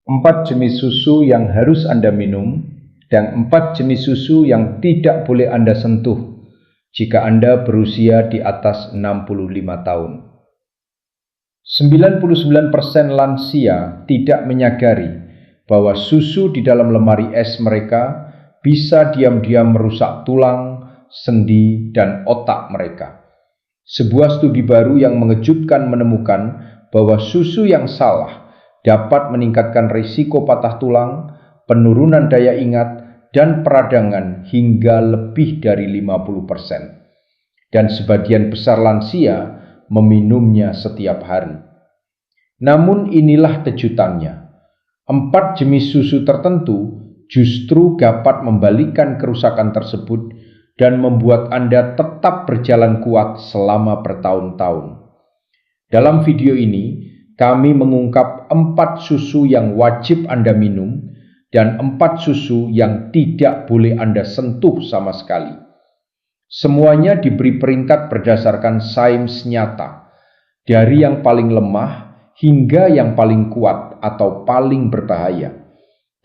4 jenis susu yang harus Anda minum dan 4 jenis susu yang tidak boleh Anda sentuh jika Anda berusia di atas 65 tahun. 99% lansia tidak menyadari bahwa susu di dalam lemari es mereka bisa diam-diam merusak tulang, sendi, dan otak mereka. Sebuah studi baru yang mengejutkan menemukan bahwa susu yang salah dapat meningkatkan risiko patah tulang, penurunan daya ingat, dan peradangan hingga lebih dari 50%. Dan sebagian besar lansia meminumnya setiap hari. Namun inilah kejutannya. 4 jenis susu tertentu justru dapat membalikkan kerusakan tersebut dan membuat Anda tetap berjalan kuat selama bertahun-tahun. Dalam video ini, kami mengungkap 4 susu yang wajib Anda minum dan 4 susu yang tidak boleh Anda sentuh sama sekali. Semuanya diberi peringkat berdasarkan sains nyata, dari yang paling lemah hingga yang paling kuat atau paling berbahaya,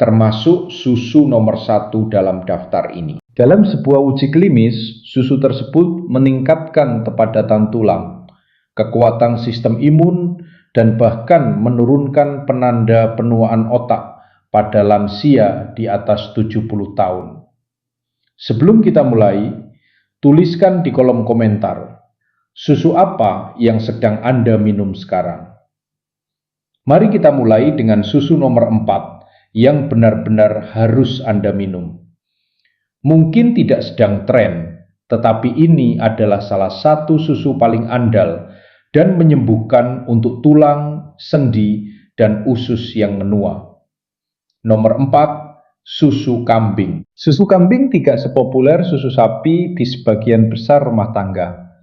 termasuk susu nomor 1 dalam daftar ini. Dalam sebuah uji klinis, susu tersebut meningkatkan kepadatan tulang, kekuatan sistem imun, dan bahkan menurunkan penanda penuaan otak pada lansia di atas 70 tahun. Sebelum kita mulai, tuliskan di kolom komentar, susu apa yang sedang Anda minum sekarang? Mari kita mulai dengan susu nomor 4 yang benar-benar harus Anda minum. Mungkin tidak sedang tren, tetapi ini adalah salah satu susu paling andal dan menyembuhkan untuk tulang, sendi, dan usus yang menua. Nomor 4, susu kambing. Susu kambing tidak sepopuler susu sapi di sebagian besar rumah tangga.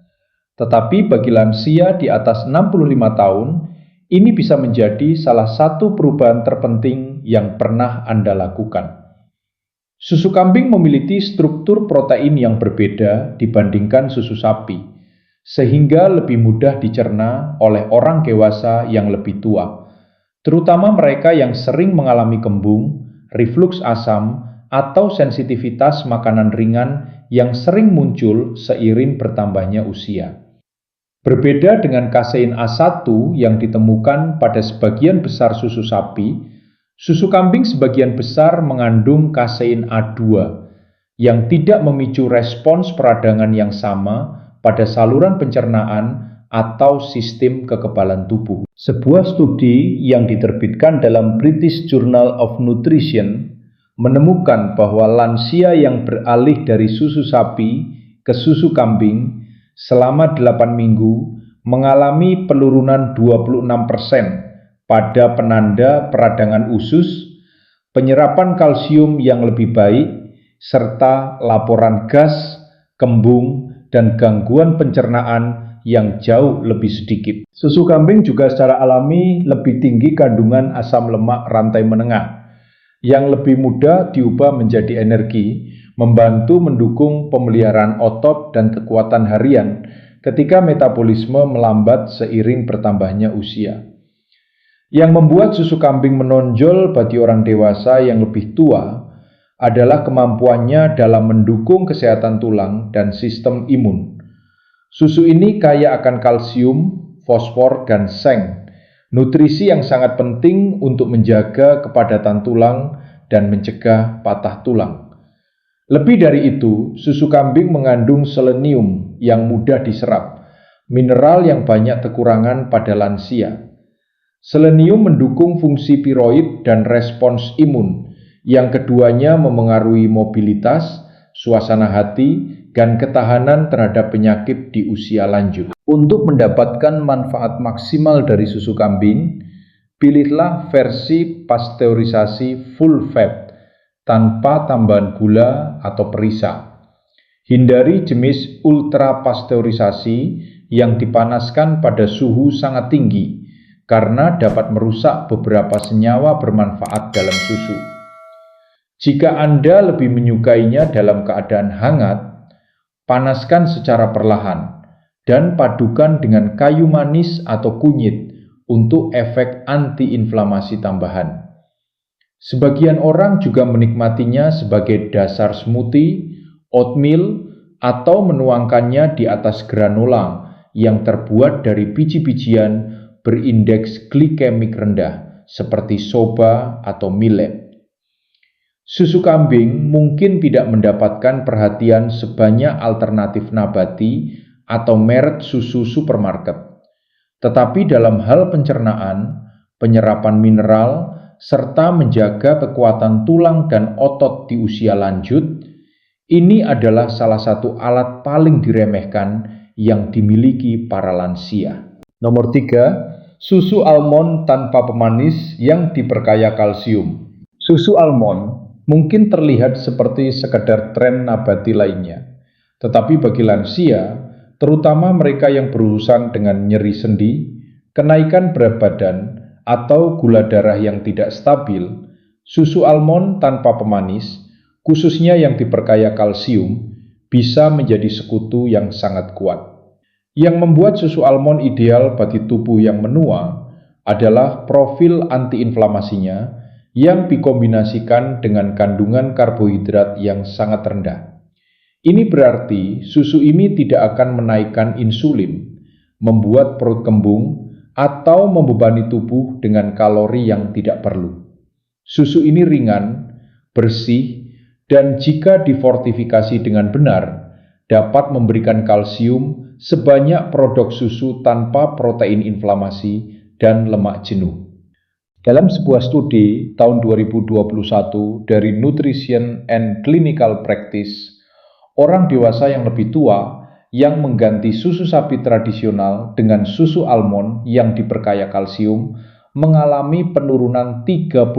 Tetapi bagi lansia di atas 65 tahun, ini bisa menjadi salah satu perubahan terpenting yang pernah Anda lakukan. Susu kambing memiliki struktur protein yang berbeda dibandingkan susu sapi, sehingga lebih mudah dicerna oleh orang dewasa yang lebih tua, terutama mereka yang sering mengalami kembung, reflux asam, atau sensitivitas makanan ringan yang sering muncul seiring bertambahnya usia. Berbeda dengan kasein A1 yang ditemukan pada sebagian besar susu sapi, susu kambing sebagian besar mengandung kasein A2 yang tidak memicu respons peradangan yang sama pada saluran pencernaan atau sistem kekebalan tubuh. Sebuah studi yang diterbitkan dalam British Journal of Nutrition menemukan bahwa lansia yang beralih dari susu sapi ke susu kambing selama 8 minggu mengalami penurunan 26% pada penanda peradangan usus, penyerapan kalsium yang lebih baik, serta laporan gas, kembung, dan gangguan pencernaan yang jauh lebih sedikit. Susu kambing juga secara alami lebih tinggi kandungan asam lemak rantai menengah, yang lebih mudah diubah menjadi energi, membantu mendukung pemeliharaan otot dan kekuatan harian ketika metabolisme melambat seiring bertambahnya usia. Yang membuat susu kambing menonjol bagi orang dewasa yang lebih tua adalah kemampuannya dalam mendukung kesehatan tulang dan sistem imun. Susu ini kaya akan kalsium, fosfor, dan seng, nutrisi yang sangat penting untuk menjaga kepadatan tulang dan mencegah patah tulang. Lebih dari itu, susu kambing mengandung selenium yang mudah diserap, mineral yang banyak kekurangan pada lansia. Selenium mendukung fungsi tiroid dan respons imun, yang keduanya memengaruhi mobilitas, suasana hati, dan ketahanan terhadap penyakit di usia lanjut. Untuk mendapatkan manfaat maksimal dari susu kambing, pilihlah versi pasteurisasi full fat tanpa tambahan gula atau perisa. Hindari jenis ultra pasteurisasi yang dipanaskan pada suhu sangat tinggi karena dapat merusak beberapa senyawa bermanfaat dalam susu. Jika Anda lebih menyukainya dalam keadaan hangat, panaskan secara perlahan dan padukan dengan kayu manis atau kunyit untuk efek antiinflamasi tambahan. Sebagian orang juga menikmatinya sebagai dasar smoothie, oatmeal, atau menuangkannya di atas granola yang terbuat dari biji-bijian berindeks glikemik rendah seperti soba atau millet. Susu kambing mungkin tidak mendapatkan perhatian sebanyak alternatif nabati atau merek susu supermarket. Tetapi dalam hal pencernaan, penyerapan mineral, serta menjaga kekuatan tulang dan otot di usia lanjut, ini adalah salah satu alat paling diremehkan yang dimiliki para lansia. Nomor 3, susu almond tanpa pemanis yang diperkaya kalsium. Susu almond mungkin terlihat seperti sekedar tren nabati lainnya, tetapi bagi lansia, terutama mereka yang berurusan dengan nyeri sendi, kenaikan berat badan, atau gula darah yang tidak stabil, susu almond tanpa pemanis, khususnya yang diperkaya kalsium, bisa menjadi sekutu yang sangat kuat. Yang membuat susu almond ideal bagi tubuh yang menua adalah profil antiinflamasinya yang dikombinasikan dengan kandungan karbohidrat yang sangat rendah. Ini berarti susu ini tidak akan menaikkan insulin, membuat perut kembung, atau membebani tubuh dengan kalori yang tidak perlu. Susu ini ringan, bersih, dan jika difortifikasi dengan benar, dapat memberikan kalsium sebanyak produk susu tanpa protein inflamasi dan lemak jenuh. Dalam sebuah studi tahun 2021 dari Nutrition and Clinical Practice, orang dewasa yang lebih tua yang mengganti susu sapi tradisional dengan susu almond yang diperkaya kalsium mengalami penurunan 32%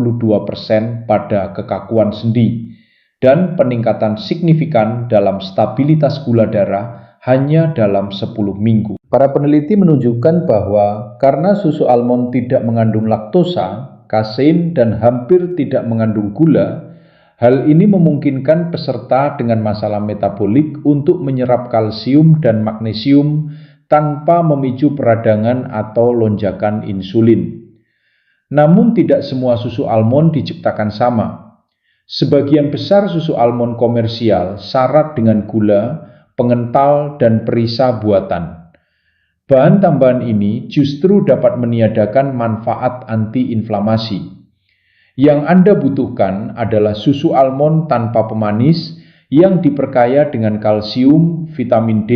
pada kekakuan sendi dan peningkatan signifikan dalam stabilitas gula darah hanya dalam 10 minggu. Para peneliti menunjukkan bahwa karena susu almond tidak mengandung laktosa, kasein, dan hampir tidak mengandung gula, hal ini memungkinkan peserta dengan masalah metabolik untuk menyerap kalsium dan magnesium tanpa memicu peradangan atau lonjakan insulin. Namun tidak semua susu almond diciptakan sama. Sebagian besar susu almond komersial syarat dengan gula, pengental, dan perisa buatan. Bahan tambahan ini justru dapat meniadakan manfaat antiinflamasi. Yang Anda butuhkan adalah susu almond tanpa pemanis yang diperkaya dengan kalsium, vitamin D,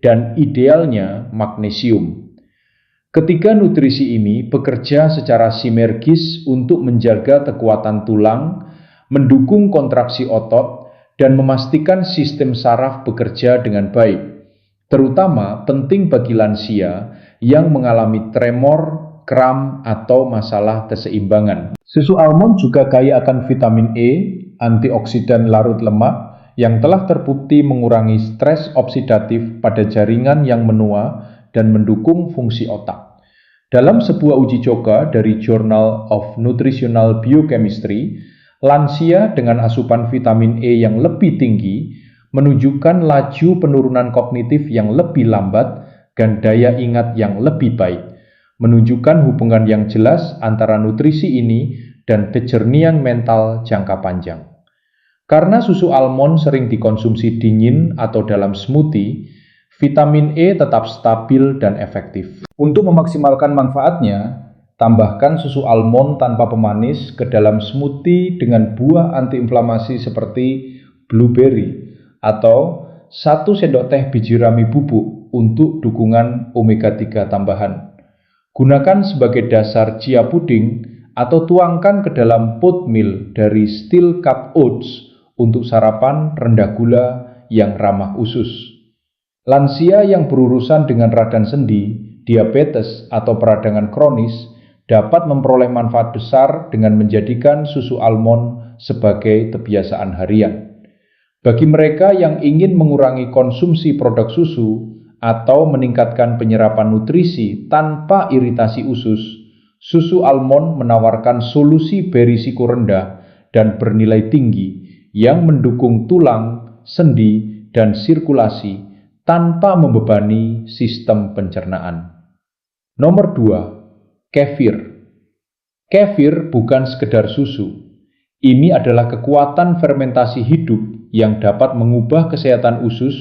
dan idealnya magnesium. Ketiga nutrisi ini bekerja secara sinergis untuk menjaga kekuatan tulang, mendukung kontraksi otot, dan memastikan sistem saraf bekerja dengan baik. Terutama penting bagi lansia yang mengalami tremor, kram, atau masalah keseimbangan. Susu almond juga kaya akan vitamin E, antioksidan larut lemak, yang telah terbukti mengurangi stres oksidatif pada jaringan yang menua dan mendukung fungsi otak. Dalam sebuah uji coba dari Journal of Nutritional Biochemistry, lansia dengan asupan vitamin E yang lebih tinggi menunjukkan laju penurunan kognitif yang lebih lambat dan daya ingat yang lebih baik, menunjukkan hubungan yang jelas antara nutrisi ini dan kejernihan mental jangka panjang. Karena susu almond sering dikonsumsi dingin atau dalam smoothie, vitamin E tetap stabil dan efektif. Untuk memaksimalkan manfaatnya, tambahkan susu almond tanpa pemanis ke dalam smoothie dengan buah antiinflamasi seperti blueberry atau 1 sendok teh biji rami bubuk untuk dukungan omega 3 tambahan. Gunakan sebagai dasar chia puding atau tuangkan ke dalam oatmeal dari Steel Cup Oats untuk sarapan rendah gula yang ramah usus. Lansia yang berurusan dengan radang sendi, diabetes, atau peradangan kronis dapat memperoleh manfaat besar dengan menjadikan susu almond sebagai kebiasaan harian. Bagi mereka yang ingin mengurangi konsumsi produk susu atau meningkatkan penyerapan nutrisi tanpa iritasi usus, susu almond menawarkan solusi berisiko rendah dan bernilai tinggi yang mendukung tulang, sendi, dan sirkulasi tanpa membebani sistem pencernaan. Nomor 2, kefir. Kefir bukan sekedar susu. Ini adalah kekuatan fermentasi hidup yang dapat mengubah kesehatan usus,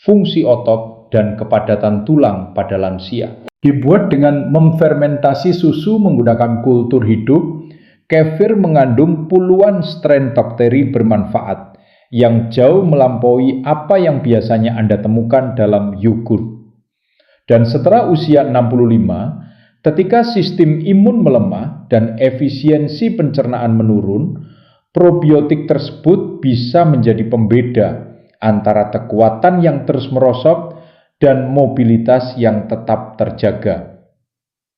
fungsi otot, dan kepadatan tulang pada lansia. Dibuat dengan memfermentasi susu menggunakan kultur hidup, kefir mengandung puluhan strain bakteri bermanfaat yang jauh melampaui apa yang biasanya Anda temukan dalam yogurt. Dan setelah usia 65, ketika sistem imun melemah dan efisiensi pencernaan menurun, probiotik tersebut bisa menjadi pembeda antara kekuatan yang terus merosot dan mobilitas yang tetap terjaga.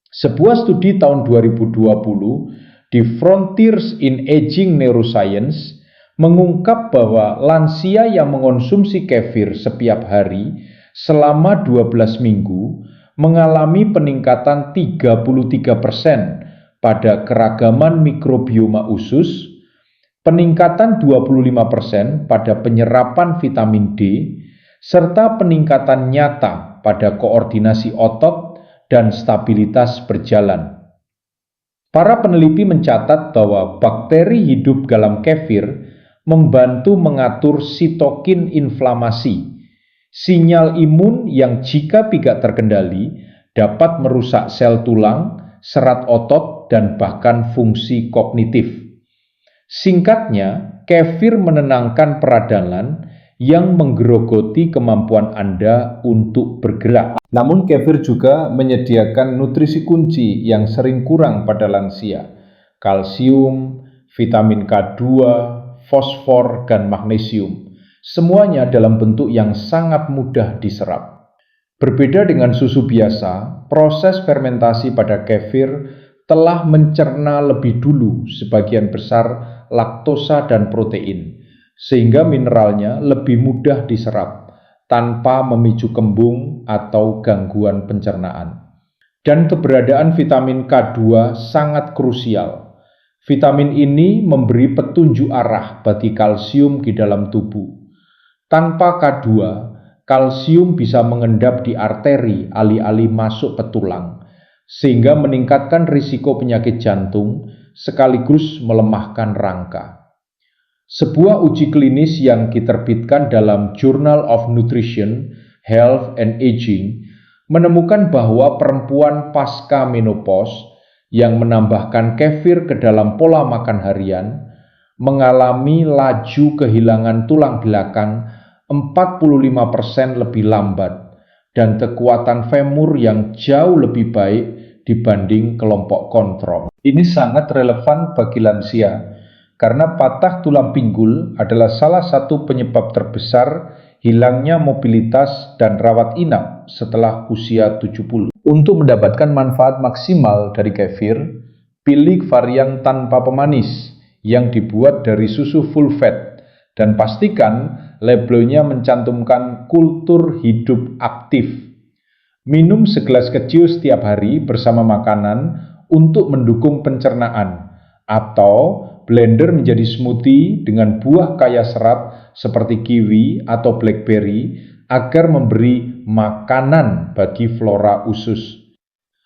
Sebuah studi tahun 2020 di Frontiers in Aging Neuroscience mengungkap bahwa lansia yang mengonsumsi kefir setiap hari selama 12 minggu mengalami peningkatan 33% pada keragaman mikrobioma usus, peningkatan 25% pada penyerapan vitamin D, serta peningkatan nyata pada koordinasi otot dan stabilitas berjalan. Para peneliti mencatat bahwa bakteri hidup dalam kefir membantu mengatur sitokin inflamasi, sinyal imun yang jika tidak terkendali dapat merusak sel tulang, serat otot, dan bahkan fungsi kognitif. Singkatnya, kefir menenangkan peradangan yang menggerogoti kemampuan Anda untuk bergerak. Namun kefir juga menyediakan nutrisi kunci yang sering kurang pada lansia: kalsium, vitamin K2, fosfor, dan magnesium. Semuanya dalam bentuk yang sangat mudah diserap. Berbeda dengan susu biasa, proses fermentasi pada kefir telah mencerna lebih dulu sebagian besar laktosa dan protein, sehingga mineralnya lebih mudah diserap tanpa memicu kembung atau gangguan pencernaan. Dan keberadaan vitamin K2 sangat krusial. Vitamin ini memberi petunjuk arah bagi kalsium di dalam tubuh. Tanpa K2, kalsium bisa mengendap di arteri alih-alih masuk ke tulang, sehingga meningkatkan risiko penyakit jantung sekaligus melemahkan rangka. Sebuah uji klinis yang diterbitkan dalam Journal of Nutrition, Health and Aging menemukan bahwa perempuan pasca menopause yang menambahkan kefir ke dalam pola makan harian mengalami laju kehilangan tulang belakang 45% lebih lambat dan kekuatan femur yang jauh lebih baik dibanding kelompok kontrol. Ini sangat relevan bagi lansia karena patah tulang pinggul adalah salah satu penyebab terbesar hilangnya mobilitas dan rawat inap setelah usia 70. Untuk mendapatkan manfaat maksimal dari kefir, pilih varian tanpa pemanis yang dibuat dari susu full fat dan pastikan labelnya mencantumkan kultur hidup aktif. Minum segelas kecil setiap hari bersama makanan untuk mendukung pencernaan, atau blender menjadi smoothie dengan buah kaya serat seperti kiwi atau blackberry agar memberi makanan bagi flora usus.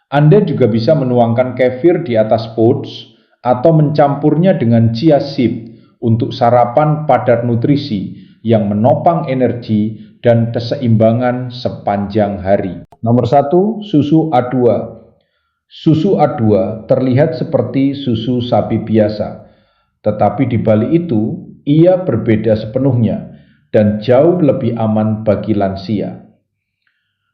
Anda juga bisa menuangkan kefir di atas oats atau mencampurnya dengan chia seed untuk sarapan padat nutrisi yang menopang energi dan keseimbangan sepanjang hari. Nomor 1, susu A2. Susu A2 terlihat seperti susu sapi biasa, tetapi di balik itu ia berbeda sepenuhnya dan jauh lebih aman bagi lansia.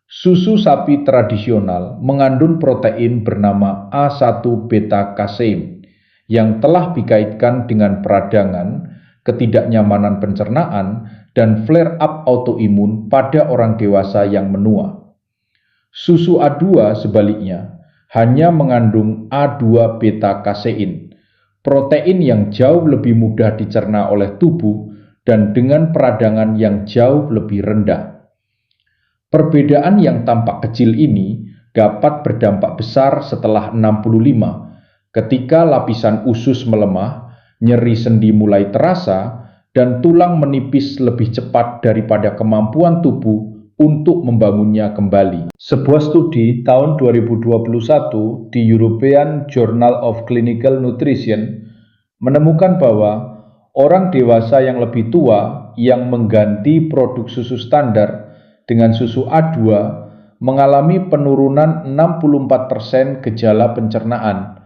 Susu sapi tradisional mengandung protein bernama A1 beta-kasein yang telah dikaitkan dengan peradangan, ketidaknyamanan pencernaan, dan flare-up autoimun pada orang dewasa yang menua. Susu A2 sebaliknya hanya mengandung A2 beta-kasein, protein yang jauh lebih mudah dicerna oleh tubuh dan dengan peradangan yang jauh lebih rendah. Perbedaan yang tampak kecil ini dapat berdampak besar setelah 65, ketika lapisan usus melemah, nyeri sendi mulai terasa, dan tulang menipis lebih cepat daripada kemampuan tubuh untuk membangunnya kembali. Sebuah studi tahun 2021 di European Journal of Clinical Nutrition menemukan bahwa orang dewasa yang lebih tua yang mengganti produk susu standar dengan susu A2 mengalami penurunan 64% gejala pencernaan,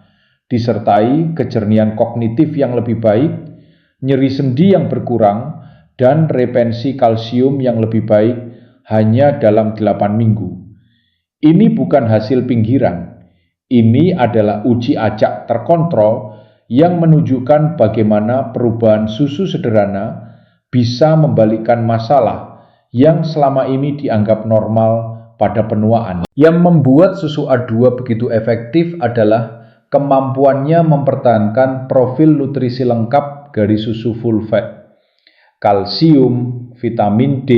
disertai kejernihan kognitif yang lebih baik, nyeri sendi yang berkurang, dan retensi kalsium yang lebih baik hanya dalam 8 minggu. Ini bukan hasil pinggiran, ini adalah uji acak terkontrol yang menunjukkan bagaimana perubahan susu sederhana bisa membalikkan masalah yang selama ini dianggap normal pada penuaan. Yang membuat susu A2 begitu efektif adalah kemampuannya mempertahankan profil nutrisi lengkap dari susu full fat. Kalsium, vitamin D,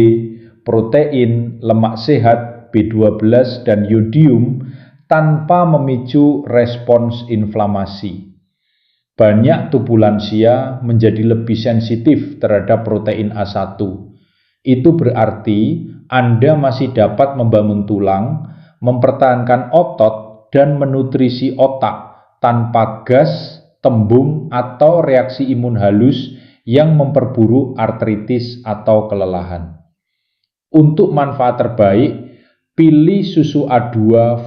protein, lemak sehat, B12, dan yodium tanpa memicu respons inflamasi. Banyak tubuh lansia menjadi lebih sensitif terhadap protein A1. Itu berarti Anda masih dapat membangun tulang, mempertahankan otot, dan menutrisi otak tanpa gas, tembung, atau reaksi imun halus yang memperburuk artritis atau kelelahan. Untuk manfaat terbaik, pilih susu A2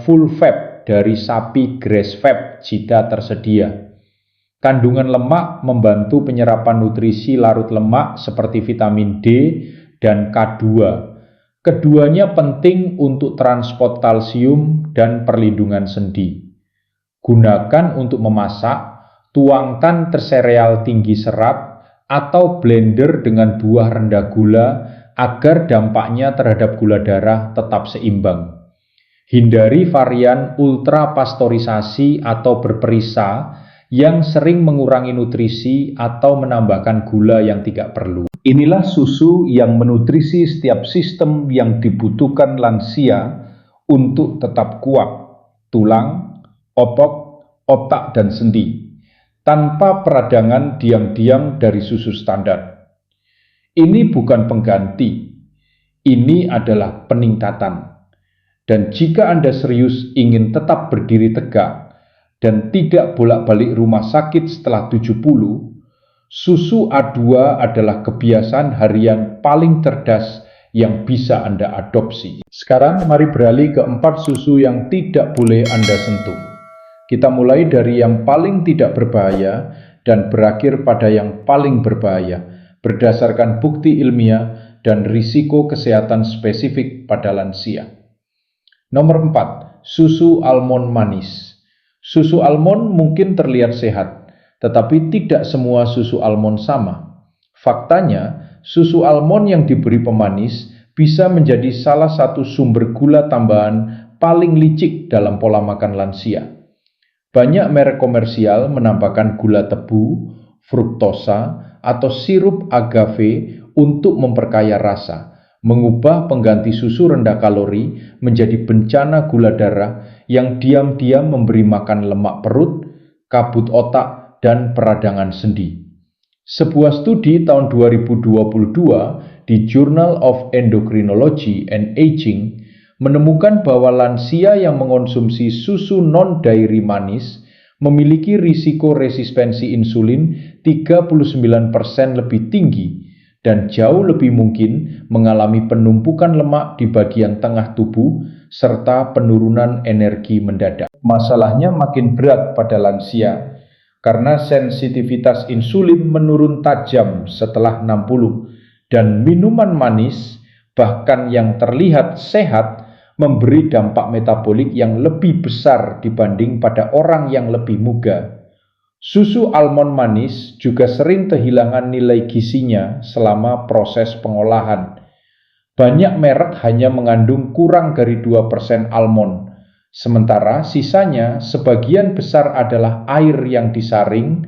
full fat dari sapi grass fed jika tersedia. Kandungan lemak membantu penyerapan nutrisi larut lemak seperti vitamin D dan K2. Keduanya penting untuk transport kalsium dan perlindungan sendi. Gunakan untuk memasak, tuangkan tersereal tinggi serat, atau blender dengan buah rendah gula agar dampaknya terhadap gula darah tetap seimbang. Hindari varian ultrapastorisasi atau berperisa yang sering mengurangi nutrisi atau menambahkan gula yang tidak perlu. Inilah susu yang menutrisi setiap sistem yang dibutuhkan lansia untuk tetap kuat, tulang, otot, otak, dan sendi, tanpa peradangan diam-diam dari susu standar. Ini bukan pengganti, ini adalah peningkatan. Dan jika Anda serius ingin tetap berdiri tegak dan tidak bolak-balik rumah sakit setelah 70, susu A2 adalah kebiasaan harian paling cerdas yang bisa Anda adopsi. Sekarang mari beralih ke 4 susu yang tidak boleh Anda sentuh. Kita mulai dari yang paling tidak berbahaya dan berakhir pada yang paling berbahaya, berdasarkan bukti ilmiah dan risiko kesehatan spesifik pada lansia. Nomor 4, susu almond manis. Susu almond mungkin terlihat sehat, tetapi tidak semua susu almond sama. Faktanya, susu almond yang diberi pemanis bisa menjadi salah satu sumber gula tambahan paling licik dalam pola makan lansia. Banyak merek komersial menambahkan gula tebu, fruktosa, atau sirup agave untuk memperkaya rasa, mengubah pengganti susu rendah kalori menjadi bencana gula darah yang diam-diam memberi makan lemak perut, kabut otak, dan peradangan sendi. Sebuah studi tahun 2022 di Journal of Endocrinology and Aging menemukan bahwa lansia yang mengonsumsi susu non-dairy manis memiliki risiko resistensi insulin 39% lebih tinggi dan jauh lebih mungkin mengalami penumpukan lemak di bagian tengah tubuh serta penurunan energi mendadak. Masalahnya makin berat pada lansia karena sensitivitas insulin menurun tajam setelah 60 dan minuman manis bahkan yang terlihat sehat memberi dampak metabolik yang lebih besar dibanding pada orang yang lebih muda. Susu almond manis juga sering kehilangan nilai gizinya selama proses pengolahan. Banyak merek hanya mengandung kurang dari 2% almond, sementara sisanya sebagian besar adalah air yang disaring,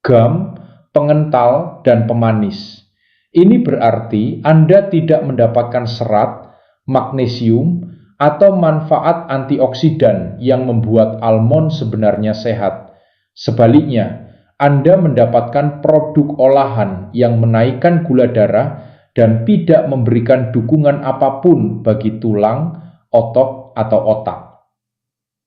gam, pengental, dan pemanis. Ini berarti Anda tidak mendapatkan serat, magnesium, atau manfaat antioksidan yang membuat almond sebenarnya sehat. Sebaliknya, Anda mendapatkan produk olahan yang menaikkan gula darah dan tidak memberikan dukungan apapun bagi tulang, otot, atau otak.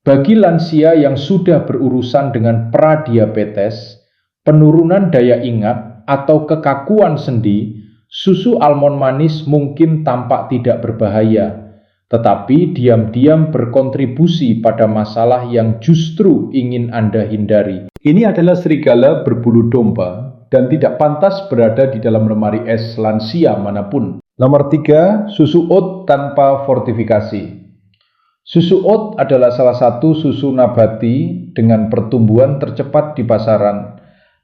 Bagi lansia yang sudah berurusan dengan pradiabetes, penurunan daya ingat atau kekakuan sendi, susu almond manis mungkin tampak tidak berbahaya, tetapi diam-diam berkontribusi pada masalah yang justru ingin Anda hindari. Ini adalah serigala berbulu domba dan tidak pantas berada di dalam lemari es lansia manapun. Nomor 3, susu oat tanpa fortifikasi. Susu oat adalah salah satu susu nabati dengan pertumbuhan tercepat di pasaran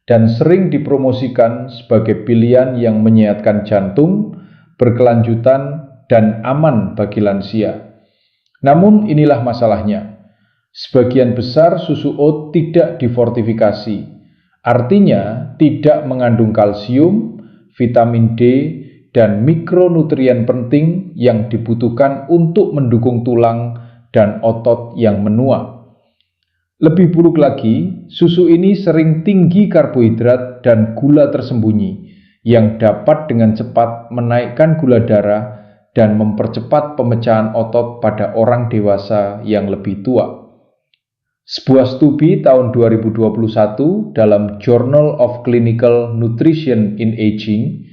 dan sering dipromosikan sebagai pilihan yang menyehatkan jantung, berkelanjutan, dan aman bagi lansia. Namun inilah masalahnya. Sebagian besar susu oat tidak difortifikasi, artinya tidak mengandung kalsium, vitamin D, dan mikronutrien penting yang dibutuhkan untuk mendukung tulang dan otot yang menua. Lebih buruk lagi, susu ini sering tinggi karbohidrat dan gula tersembunyi yang dapat dengan cepat menaikkan gula darah dan mempercepat pemecahan otot pada orang dewasa yang lebih tua. Sebuah studi tahun 2021 dalam Journal of Clinical Nutrition in Aging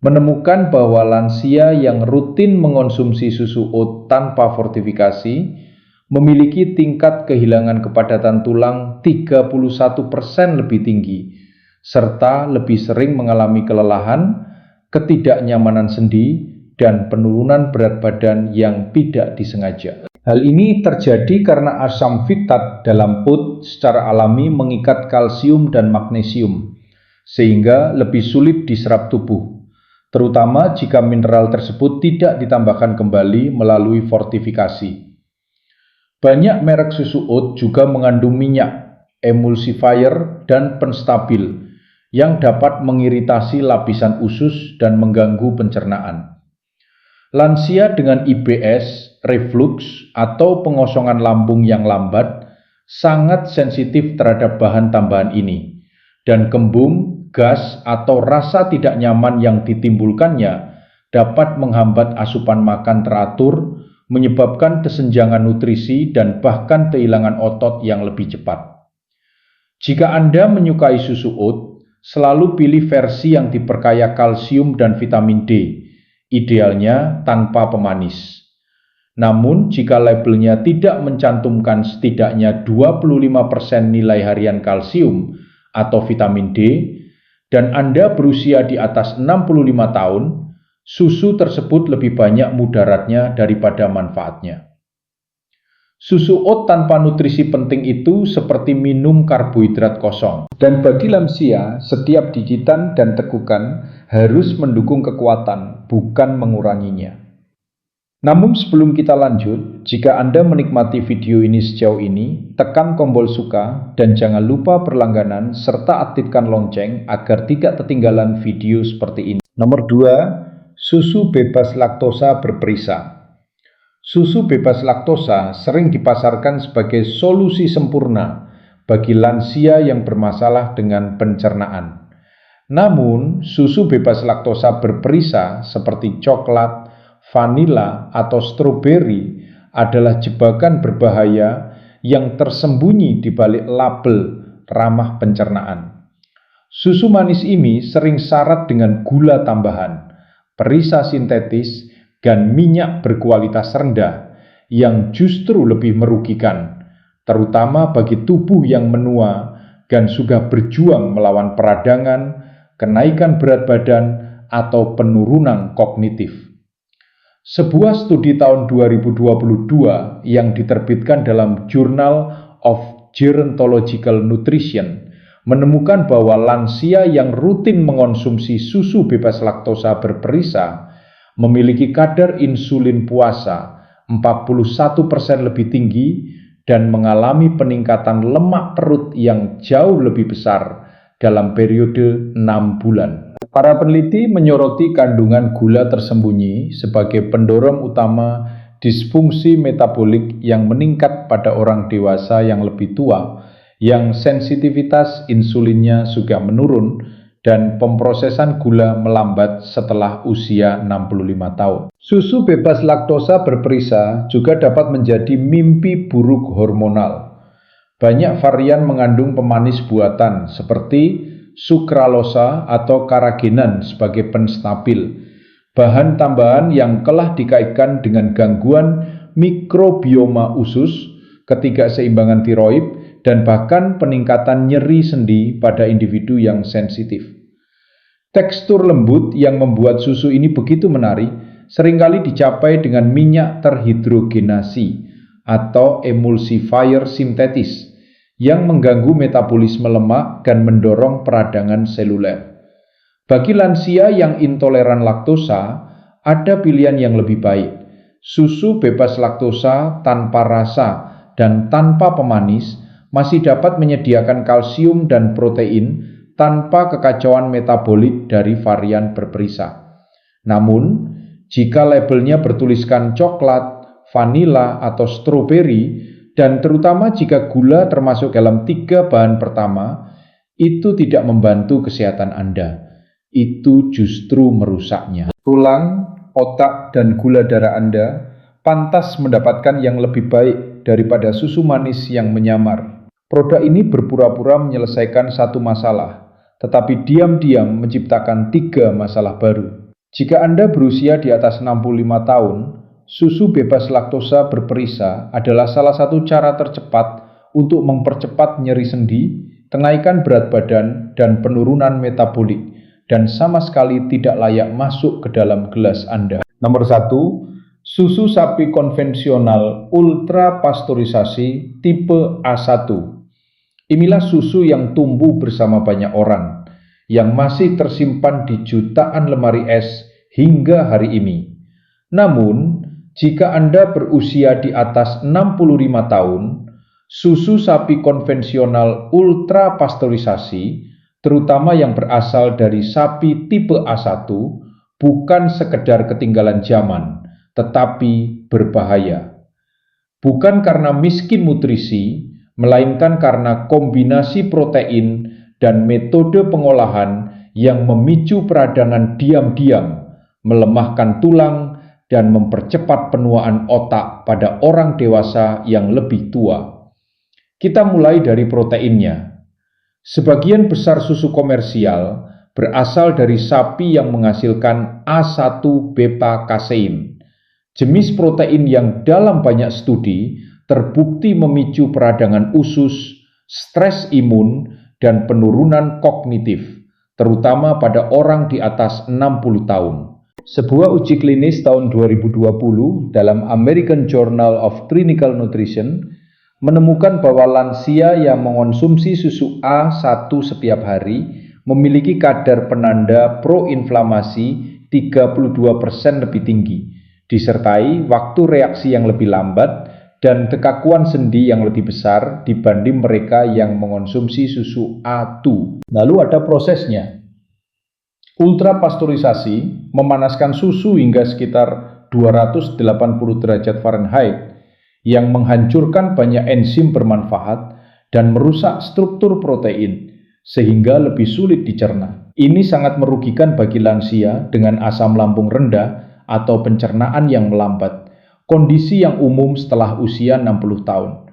menemukan bahwa lansia yang rutin mengonsumsi susu oat tanpa fortifikasi memiliki tingkat kehilangan kepadatan tulang 31% lebih tinggi, serta lebih sering mengalami kelelahan, ketidaknyamanan sendi, dan penurunan berat badan yang tidak disengaja. Hal ini terjadi karena asam fitat dalam oat secara alami mengikat kalsium dan magnesium, sehingga lebih sulit diserap tubuh, terutama jika mineral tersebut tidak ditambahkan kembali melalui fortifikasi. Banyak merek susu oat juga mengandung minyak, emulsifier, dan penstabil yang dapat mengiritasi lapisan usus dan mengganggu pencernaan. Lansia dengan IBS, reflux, atau pengosongan lambung yang lambat sangat sensitif terhadap bahan tambahan ini, dan kembung, gas, atau rasa tidak nyaman yang ditimbulkannya dapat menghambat asupan makan teratur, menyebabkan kesenjangan nutrisi dan bahkan kehilangan otot yang lebih cepat. Jika Anda menyukai susu oat, selalu pilih versi yang diperkaya kalsium dan vitamin D, idealnya tanpa pemanis. Namun, jika labelnya tidak mencantumkan setidaknya 25% nilai harian kalsium atau vitamin D, dan Anda berusia di atas 65 tahun, susu tersebut lebih banyak mudaratnya daripada manfaatnya. Susu oat tanpa nutrisi penting itu seperti minum karbohidrat kosong. Dan bagi lansia, setiap gigitan dan tekukan harus mendukung kekuatan, bukan menguranginya. Namun sebelum kita lanjut, jika Anda menikmati video ini sejauh ini, tekan tombol suka dan jangan lupa berlangganan serta aktifkan lonceng agar tidak ketinggalan video seperti ini. Nomor 2, susu bebas laktosa berperisa. Susu bebas laktosa sering dipasarkan sebagai solusi sempurna bagi lansia yang bermasalah dengan pencernaan. Namun, susu bebas laktosa berperisa seperti coklat, vanila, atau stroberi adalah jebakan berbahaya yang tersembunyi di balik label ramah pencernaan. Susu manis ini sering syarat dengan gula tambahan, perisa sintetis, dan minyak berkualitas rendah yang justru lebih merugikan, terutama bagi tubuh yang menua dan sudah berjuang melawan peradangan, kenaikan berat badan, atau penurunan kognitif. Sebuah studi tahun 2022 yang diterbitkan dalam Journal of Gerontological Nutrition menemukan bahwa lansia yang rutin mengonsumsi susu bebas laktosa berperisa memiliki kadar insulin puasa 41% lebih tinggi dan mengalami peningkatan lemak perut yang jauh lebih besar dalam periode 6 bulan. Para peneliti menyoroti kandungan gula tersembunyi sebagai pendorong utama disfungsi metabolik yang meningkat pada orang dewasa yang lebih tua, yang sensitivitas insulinnya juga menurun dan pemrosesan gula melambat setelah usia 65 tahun. Susu bebas laktosa berperisa juga dapat menjadi mimpi buruk hormonal. Banyak varian mengandung pemanis buatan seperti sukralosa atau karagenan sebagai penstabil, bahan tambahan yang telah dikaitkan dengan gangguan mikrobioma usus, ketidakseimbangan tiroid, dan bahkan peningkatan nyeri sendi pada individu yang sensitif. Tekstur lembut yang membuat susu ini begitu menarik seringkali dicapai dengan minyak terhidrogenasi atau emulsifier sintetis yang mengganggu metabolisme lemak dan mendorong peradangan seluler. Bagi lansia yang intoleran laktosa, ada pilihan yang lebih baik. Susu bebas laktosa tanpa rasa dan tanpa pemanis masih dapat menyediakan kalsium dan protein tanpa kekacauan metabolik dari varian berperisa. Namun, jika labelnya bertuliskan coklat, vanila, atau stroberi, dan terutama jika gula termasuk dalam 3 bahan pertama, itu tidak membantu kesehatan Anda. Itu justru merusaknya. Tulang, otak, dan gula darah Anda pantas mendapatkan yang lebih baik daripada susu manis yang menyamar. Produk ini berpura-pura menyelesaikan satu masalah, tetapi diam-diam menciptakan 3 masalah baru. Jika Anda berusia di atas 65 tahun, susu bebas laktosa berperisa adalah salah satu cara tercepat untuk mempercepat nyeri sendi, kenaikan berat badan, dan penurunan metabolik, dan sama sekali tidak layak masuk ke dalam gelas Anda. Nomor 1, susu sapi konvensional ultra pasteurisasi tipe A1. Inilah susu yang tumbuh bersama banyak orang, yang masih tersimpan di jutaan lemari es hingga hari ini. Namun, jika Anda berusia di atas 65 tahun, susu sapi konvensional ultra pasteurisasi, terutama yang berasal dari sapi tipe A1, bukan sekedar ketinggalan zaman, tetapi berbahaya. Bukan karena miskin nutrisi, melainkan karena kombinasi protein dan metode pengolahan yang memicu peradangan diam-diam, melemahkan tulang, dan mempercepat penuaan otak pada orang dewasa yang lebih tua. Kita mulai dari proteinnya. Sebagian besar susu komersial berasal dari sapi yang menghasilkan A1 beta kasein, jenis protein yang dalam banyak studi terbukti memicu peradangan usus, stres imun, dan penurunan kognitif, terutama pada orang di atas 60 tahun. Sebuah uji klinis tahun 2020 dalam American Journal of Clinical Nutrition menemukan bahwa lansia yang mengonsumsi susu A1 setiap hari memiliki kadar penanda proinflamasi 32% lebih tinggi, disertai waktu reaksi yang lebih lambat dan kekakuan sendi yang lebih besar dibanding mereka yang mengonsumsi susu A2. Lalu ada prosesnya. Ultrapasteurisasi memanaskan susu hingga sekitar 280 derajat Fahrenheit yang menghancurkan banyak enzim bermanfaat dan merusak struktur protein sehingga lebih sulit dicerna. Ini sangat merugikan bagi lansia dengan asam lambung rendah atau pencernaan yang melambat, kondisi yang umum setelah usia 60 tahun.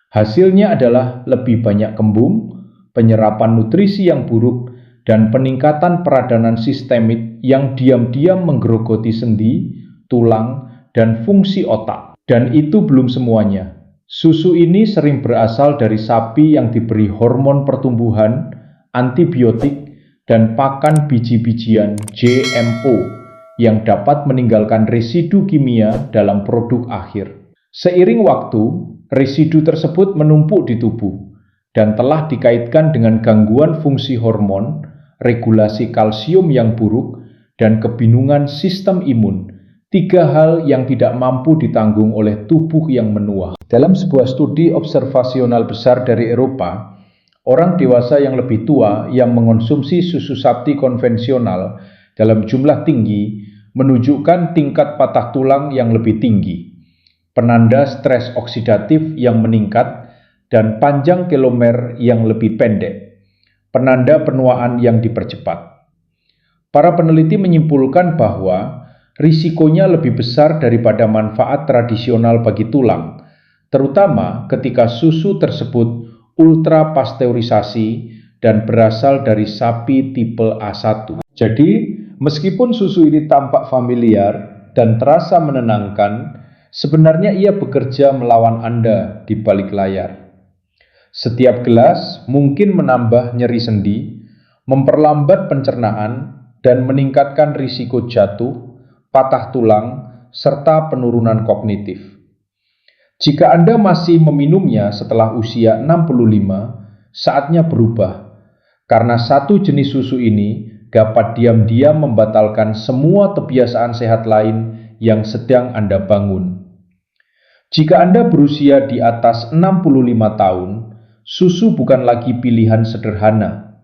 Hasilnya adalah lebih banyak kembung, penyerapan nutrisi yang buruk, dan peningkatan peradangan sistemik yang diam-diam menggerogoti sendi, tulang, dan fungsi otak. Dan itu belum semuanya. Susu ini sering berasal dari sapi yang diberi hormon pertumbuhan, antibiotik, dan pakan biji-bijian GMO yang dapat meninggalkan residu kimia dalam produk akhir. Seiring waktu, residu tersebut menumpuk di tubuh dan telah dikaitkan dengan gangguan fungsi hormon, regulasi kalsium yang buruk, dan kebingungan sistem imun. 3 hal yang tidak mampu ditanggung oleh tubuh yang menua. Dalam sebuah studi observasional besar dari Eropa, orang dewasa yang lebih tua yang mengonsumsi susu sapi konvensional dalam jumlah tinggi menunjukkan tingkat patah tulang yang lebih tinggi, penanda stres oksidatif yang meningkat, dan panjang telomer yang lebih pendek, penanda penuaan yang dipercepat. Para peneliti menyimpulkan bahwa risikonya lebih besar daripada manfaat tradisional bagi tulang, terutama ketika susu tersebut ultrapasteurisasi dan berasal dari sapi tipe A1. Jadi, meskipun susu ini tampak familiar dan terasa menenangkan, sebenarnya ia bekerja melawan Anda di balik layar. Setiap gelas mungkin menambah nyeri sendi, memperlambat pencernaan, dan meningkatkan risiko jatuh, patah tulang, serta penurunan kognitif. Jika Anda masih meminumnya setelah usia 65, saatnya berubah, karena satu jenis susu ini dapat diam-diam membatalkan semua kebiasaan sehat lain yang sedang Anda bangun. Jika Anda berusia di atas 65 tahun, susu bukan lagi pilihan sederhana.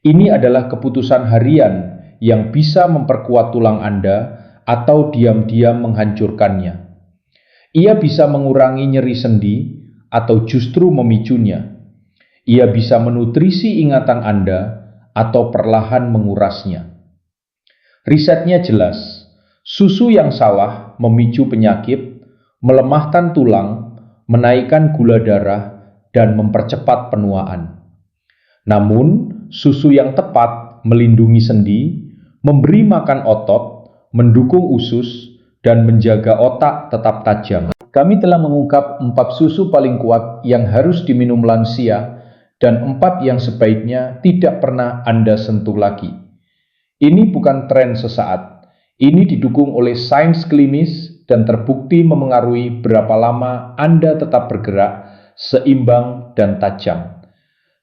Ini adalah keputusan harian yang bisa memperkuat tulang Anda atau diam-diam menghancurkannya. Ia bisa mengurangi nyeri sendi atau justru memicunya. Ia bisa menutrisi ingatan Anda atau perlahan mengurasnya. Risetnya jelas, susu yang salah memicu penyakit, melemahkan tulang, menaikkan gula darah, dan mempercepat penuaan. Namun, susu yang tepat melindungi sendi, memberi makan otot, mendukung usus, dan menjaga otak tetap tajam. Kami telah mengungkap 4 susu paling kuat yang harus diminum lansia dan 4 yang sebaiknya tidak pernah Anda sentuh lagi. Ini bukan tren sesaat. Ini didukung oleh sains klinis dan terbukti memengaruhi berapa lama Anda tetap bergerak, seimbang, dan tajam.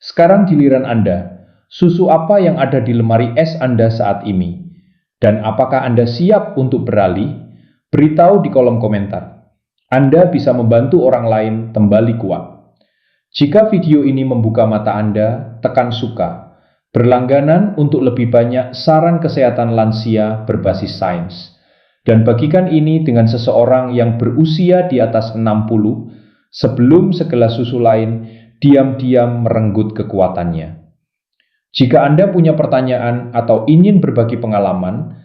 Sekarang giliran Anda. Susu apa yang ada di lemari es Anda saat ini? Dan apakah Anda siap untuk beralih? Beritahu di kolom komentar. Anda bisa membantu orang lain kembali kuat. Jika video ini membuka mata Anda, tekan suka. Berlangganan untuk lebih banyak saran kesehatan lansia berbasis sains. Dan bagikan ini dengan seseorang yang berusia di atas 60 sebelum segelas susu lain diam-diam merenggut kekuatannya. Jika Anda punya pertanyaan atau ingin berbagi pengalaman,